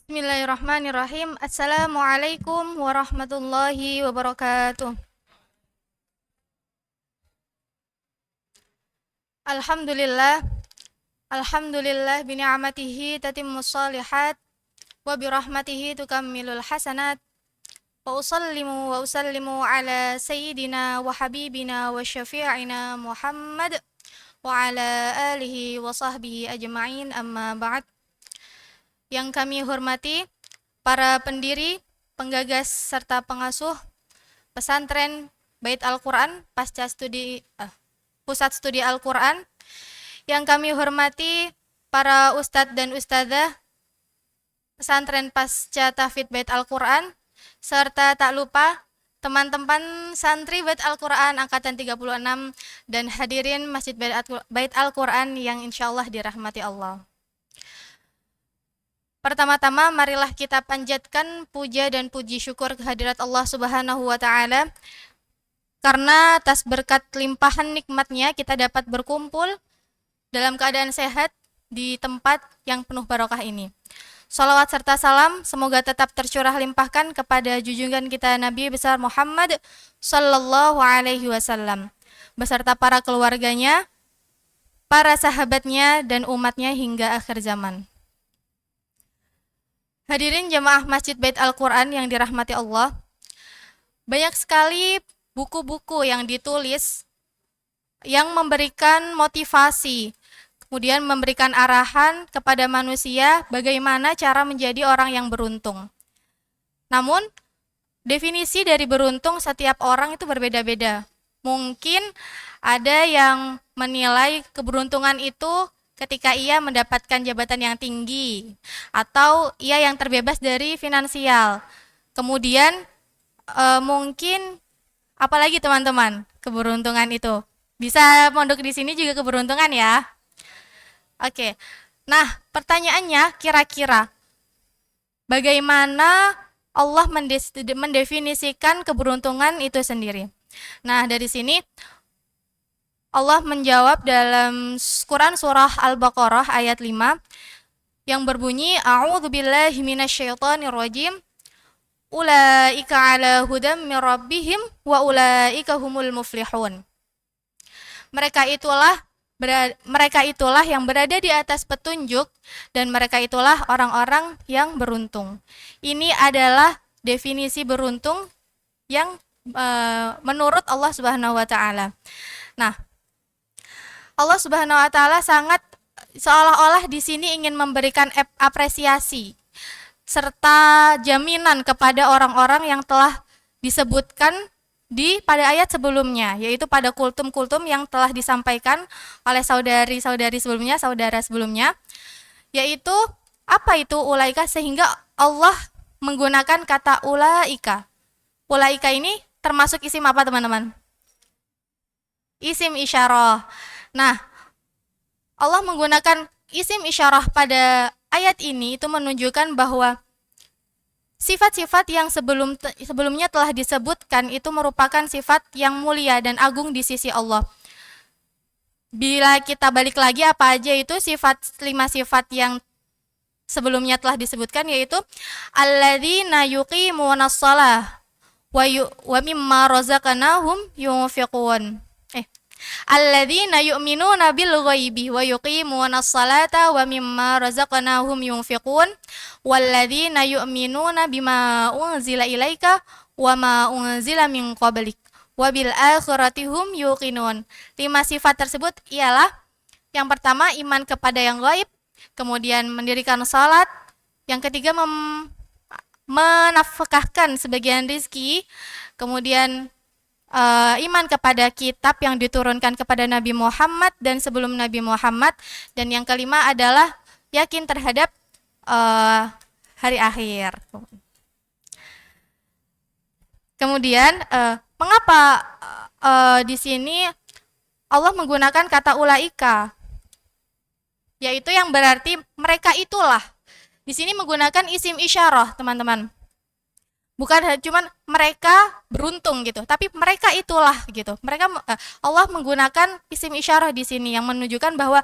Bismillahirrahmanirrahim. Assalamualaikum warahmatullahi wabarakatuh. Alhamdulillah, alhamdulillah bini'amatihi tatimmus shalihat wa birahmatihi tukammilul hasanat. Wa usallimu wa usallimu ala sayyidina wa habibina wa syafi'ina Muhammad wa ala alihi wa sahbihi ajma'in, amma ba'd. Yang kami hormati para pendiri, penggagas serta pengasuh pesantren Bait Al-Quran Pusat Studi Al-Quran. Yang kami hormati para ustadz dan ustadzah pesantren Pasca Tahfidz Bait Al-Quran, serta tak lupa teman-teman santri Bait Al-Quran angkatan 36 dan hadirin Masjid Bait Al-Quran yang insyaallah dirahmati Allah. Pertama-tama marilah kita panjatkan puja dan puji syukur kehadirat Allah Subhanahu wa taala, karena atas berkat limpahan nikmatnya kita dapat berkumpul dalam keadaan sehat di tempat yang penuh barokah ini. Salawat serta salam semoga tetap tercurah limpahkan kepada junjungan kita Nabi besar Muhammad sallallahu alaihi wasallam beserta para keluarganya, para sahabatnya dan umatnya hingga akhir zaman. Hadirin jamaah Masjid Bait Al-Quran yang dirahmati Allah, banyak sekali buku-buku yang ditulis yang memberikan motivasi, kemudian memberikan arahan kepada manusia bagaimana cara menjadi orang yang beruntung. Namun, definisi dari beruntung setiap orang itu berbeda-beda. Mungkin ada yang menilai keberuntungan itu ketika ia mendapatkan jabatan yang tinggi, atau ia yang terbebas dari finansial. Kemudian mungkin apalagi teman-teman keberuntungan itu. Bisa mondok di sini juga keberuntungan ya. Oke. Nah, pertanyaannya kira-kira bagaimana Allah mendefinisikan keberuntungan itu sendiri? Nah, dari sini Allah menjawab dalam Quran surah Al-Baqarah ayat 5 yang berbunyi A'udzubillahi minasyaitonirrajim. Ulaika ala hudam min rabbihim wa ulaika humul muflihun. Mereka itulah yang berada di atas petunjuk dan mereka itulah orang-orang yang beruntung. Ini adalah definisi beruntung yang menurut Allah Subhanahu wa taala. Nah, Allah Subhanahu wa taala sangat seolah-olah di sini ingin memberikan apresiasi serta jaminan kepada orang-orang yang telah disebutkan pada ayat sebelumnya, yaitu pada kultum-kultum yang telah disampaikan oleh saudari-saudari sebelumnya, saudara sebelumnya, yaitu apa itu ulaika, sehingga Allah menggunakan kata ulaika. Ulaika ini termasuk isim apa teman-teman? Isim isyarah. Nah, Allah menggunakan isim isyarah pada ayat ini itu menunjukkan bahwa sifat-sifat yang sebelumnya telah disebutkan itu merupakan sifat yang mulia dan agung di sisi Allah. Bila kita balik lagi apa aja itu 5 sifat yang sebelumnya telah disebutkan, yaitu alladzina yuqimunas shalah wa mimma razaqnahum yunfiqun. Alladzina yu'minuna bil ghaibi wa yuqimunas salata wa mimma razaqnahum yunfiqun walladzina yu'minuna bima unzila ilaika wa ma unzila min qablik wa bil akhirati hum yuqinun. 5 sifat tersebut ialah yang pertama iman kepada yang gaib, kemudian mendirikan salat, yang ketiga menafkahkan sebagian rezeki, kemudian iman kepada kitab yang diturunkan kepada Nabi Muhammad dan sebelum Nabi Muhammad, dan yang kelima adalah yakin terhadap hari akhir. Kemudian mengapa di sini Allah menggunakan kata ulaika, yaitu yang berarti mereka itulah. Di sini menggunakan isim isyarah, teman-teman. Bukan cuman mereka beruntung gitu, tapi mereka itulah gitu. Allah menggunakan isim isyarah di sini yang menunjukkan bahwa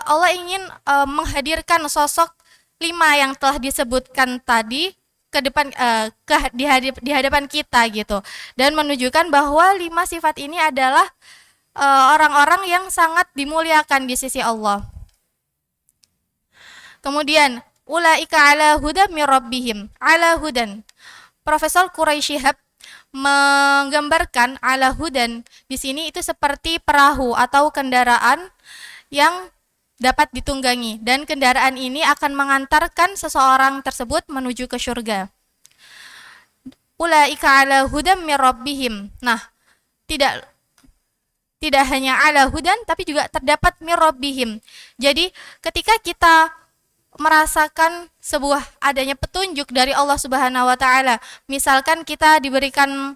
Allah ingin menghadirkan sosok lima yang telah disebutkan tadi ke depan di hadapan kita gitu, dan menunjukkan bahwa lima sifat ini adalah orang-orang yang sangat dimuliakan di sisi Allah. Kemudian ulaika ala hudan mir rabbihim, ala hudan. Profesor Quraisy Shihab menggambarkan ala hudan di sini itu seperti perahu atau kendaraan yang dapat ditunggangi, dan kendaraan ini akan mengantarkan seseorang tersebut menuju ke surga. Ulaika ala hudan mir rabbihim. Nah, tidak hanya ala hudan tapi juga terdapat mir rabbihim. Jadi, ketika kita merasakan sebuah adanya petunjuk dari Allah Subhanahu wa taala, misalkan kita diberikan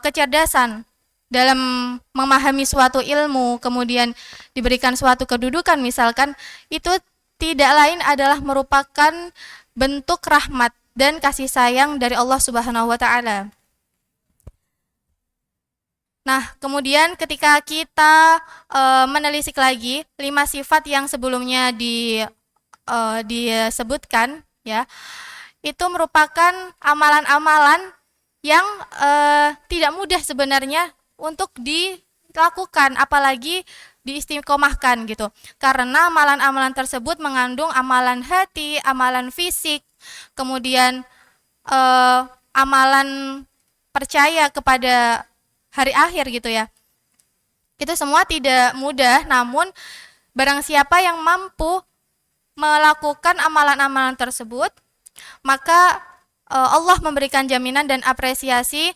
kecerdasan dalam memahami suatu ilmu, kemudian diberikan suatu kedudukan misalkan, itu tidak lain adalah merupakan bentuk rahmat dan kasih sayang dari Allah Subhanahu wa taala. Nah, kemudian ketika kita menelisik lagi 5 sifat yang sebelumnya disebutkan, ya, itu merupakan amalan-amalan yang tidak mudah sebenarnya untuk dilakukan, apalagi diistiqomahkan gitu. Karena amalan-amalan tersebut mengandung amalan hati, amalan fisik, kemudian amalan percaya kepada hari akhir gitu ya. Itu semua tidak mudah, namun barang siapa yang mampu melakukan amalan-amalan tersebut, maka Allah memberikan jaminan dan apresiasi,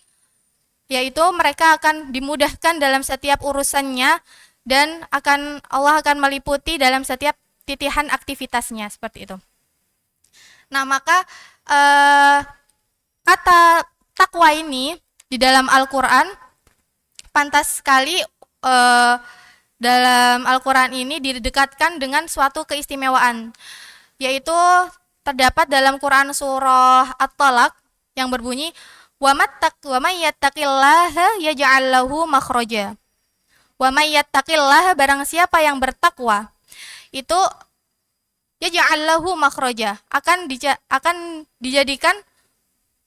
yaitu mereka akan dimudahkan dalam setiap urusannya, dan Allah akan meliputi dalam setiap titihan aktivitasnya, seperti itu. Nah, maka kata takwa ini di dalam Al-Quran pantas sekali dalam Al-Quran ini didekatkan dengan suatu keistimewaan, yaitu terdapat dalam Quran surah At-Talaq yang berbunyi wa may yattaqillaha yaj'al lahu makhraja. Wa may yattaqillaha, barang siapa yang bertakwa, itu yaj'al lahu makhraja, akan dijadikan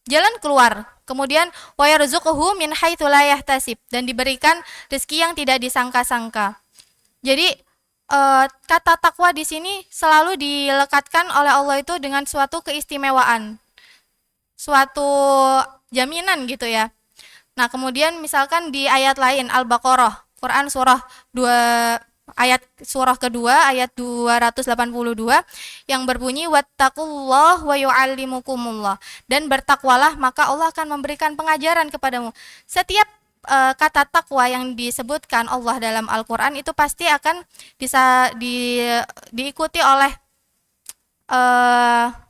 jalan keluar. Kemudian wa yarzuquhu min haitsu la yahtasib, dan diberikan rezeki yang tidak disangka-sangka. Jadi kata takwa di sini selalu dilekatkan oleh Allah itu dengan suatu keistimewaan, suatu jaminan gitu ya. Nah, kemudian misalkan di ayat lain Al-Baqarah, Quran surah surah kedua ayat 282 yang berbunyi wattaqullah wa yu'allimukumullah, dan bertakwalah maka Allah akan memberikan pengajaran kepadamu. Setiap kata takwa yang disebutkan Allah dalam Al-Quran itu pasti akan diikuti oleh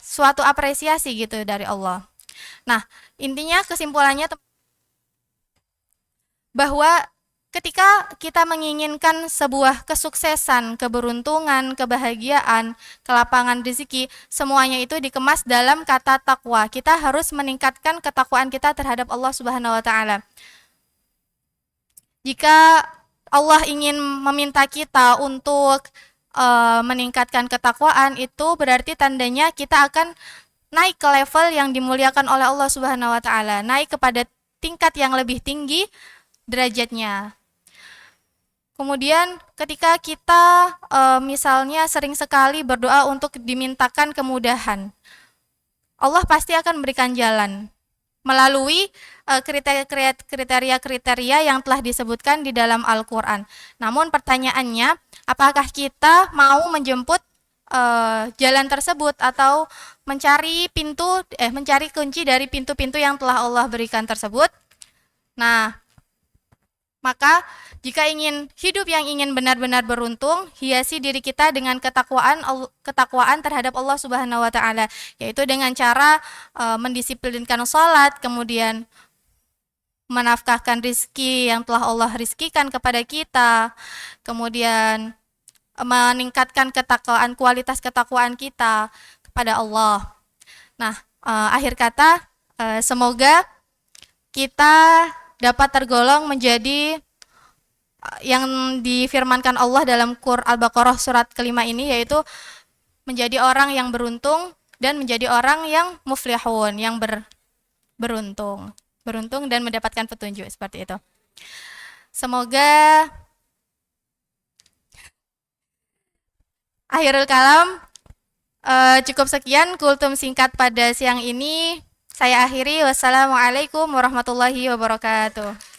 suatu apresiasi gitu dari Allah. Nah, intinya kesimpulannya bahwa ketika kita menginginkan sebuah kesuksesan, keberuntungan, kebahagiaan, kelapangan rezeki, semuanya itu dikemas dalam kata takwa. Kita harus meningkatkan ketakwaan kita terhadap Allah Subhanahu wa taala. Jika Allah ingin meminta kita untuk meningkatkan ketakwaan, itu berarti tandanya kita akan naik ke level yang dimuliakan oleh Allah Subhanahu wa taala, naik kepada tingkat yang lebih tinggi derajatnya. Kemudian ketika kita misalnya sering sekali berdoa untuk dimintakan kemudahan, Allah pasti akan memberikan jalan melalui kriteria-kriteria yang telah disebutkan di dalam Al-Quran. Namun pertanyaannya, apakah kita mau menjemput jalan tersebut atau mencari kunci dari pintu-pintu yang telah Allah berikan tersebut? Nah, maka jika ingin hidup yang ingin benar-benar beruntung, hiasi diri kita dengan ketakwaan terhadap Allah Subhanahu wa taala, yaitu dengan cara mendisiplinkan salat, kemudian menafkahkan rizki yang telah Allah rizkikan kepada kita, kemudian meningkatkan kualitas ketakwaan kita kepada Allah. Nah, akhir kata, semoga kita dapat tergolong menjadi yang difirmankan Allah dalam Al-Baqarah surat kelima ini, yaitu menjadi orang yang beruntung dan menjadi orang yang muflihun, yang beruntung. Beruntung dan mendapatkan petunjuk seperti itu. Semoga akhirul kalam cukup sekian kultum singkat pada siang ini. Saya akhiri. Wassalamualaikum warahmatullahi wabarakatuh.